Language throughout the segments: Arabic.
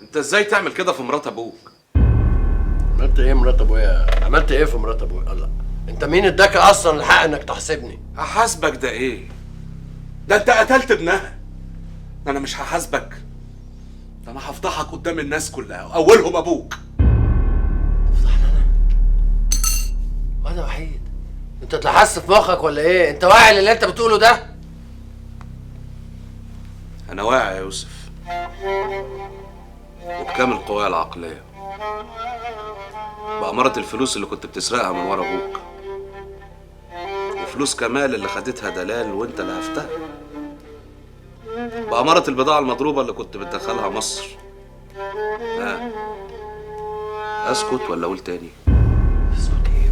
انت ازاي تعمل كده في مرات ابوك؟ عملت ايه مرات ابويا؟ عملت ايه في مرات ابويا؟ الله، انت مين اداك اصلا الحق انك تحاسبني؟ هحاسبك ده ايه؟ ده انت قتلت ابنها. انا مش هحاسبك، ده انا هفضحك قدام الناس كلها اولهم ابوك. تفضحني انا؟ واد وحيد، انت اتلحست في مخك ولا ايه؟ انت واعي للي انت بتقوله ده؟ انا واعي يا يوسف، وبكامل قوايا العقليه، بأمارة الفلوس اللي كنت بتسرقها من ورا ابوك، وفلوس كمال اللي خدتها دلال وانت اللي هفتها، بأمارة البضاعة المضروبة اللي كنت بتدخلها مصر. اسكت ولا اقول تاني؟ اسكت ايه؟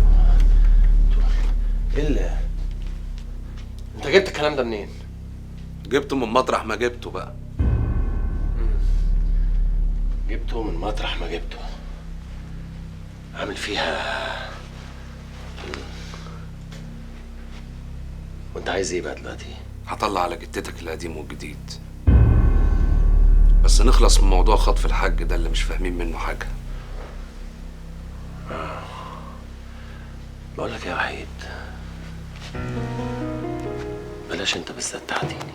ايه اللي انت جبت الكلام ده منين؟ جبته من مطرح ما جبته بقى. جبته من مطرح ما جبته. عامل فيها. وانت عايز ايه بقى دلوقتي؟ هطلع على جتتك القديم والجديد، بس نخلص من موضوع خطف الحاج ده اللي مش فاهمين منه حاجة. بقول لك يا وحيد، بلاش انت بالذات تعديني،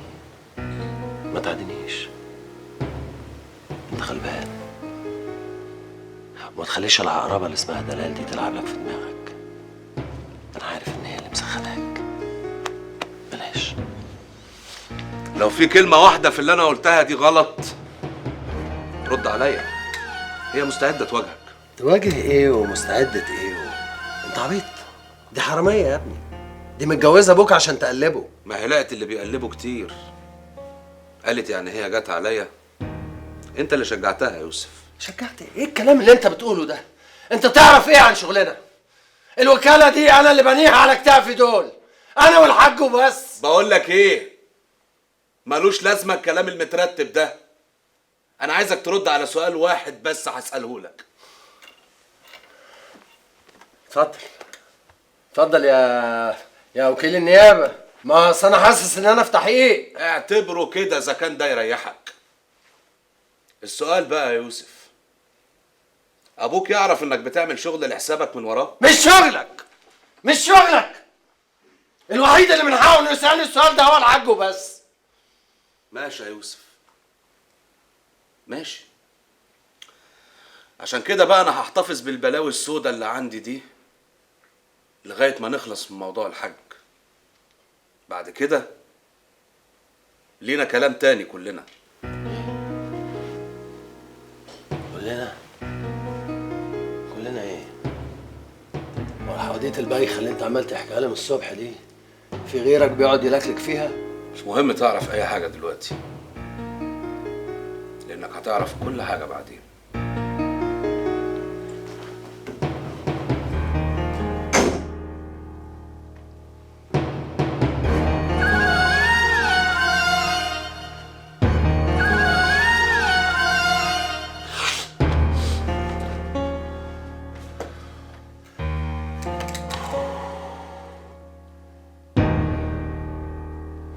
ما تعدينيش. انت غلبان، وما تخليش العقربة اللي اسمها دلال دي تلعب لك في دماغك. انا عارف ان هي اللي مسخناك. بلاش. لو في كلمة واحدة في اللي أنا قلتها دي غلط رد عليا، هي مستعدة تواجهك. تواجه ايه ومستعدة ايه انت عبيط؟ دي حرامية يا ابني، دي متجوزة ابوك عشان تقلبه. ما هي لقت اللي بيقلبه كتير، قالت يعني هي جت عليا. أنت اللي شجعتها يا يوسف. شجعت ايه الكلام اللي انت بتقوله ده؟ انت تعرف ايه عن شغلنا؟ الوكالة دي انا اللي بنيها على كتافي دول، انا والحاج وبس. بقول لك إيه، ملوش لازمة الكلام المترتب ده. أنا عايزك ترد على سؤال واحد بس هسأله لك. اتفضل اتفضل يا وكيل النيابة. ما اصل انا حاسس ان انا في تحقيق. اعتبره كده إذا كان ده يريحك. السؤال بقى يا يوسف، أبوك يعرف إنك بتعمل شغل لحسابك من وراه؟ مش شغلك، مش شغلك. الوحيد اللي من حقه انه يسألني السؤال ده هو الحاج وبس. ماشي يا يوسف، ماشي. عشان كده بقى انا هحتفظ بالبلاوي السوداء اللي عندي دي لغاية ما نخلص من موضوع الحج. بعد كده لينا كلام تاني كلنا. كلنا؟ كلنا ايه؟ والحواديت البايخة اللي انت عمال تحكيها لي من الصبح دي، في غيرك بيقعد يلكلك فيها؟ مش مهم تعرف اي حاجة دلوقتي، لانك هتعرف كل حاجة بعدين.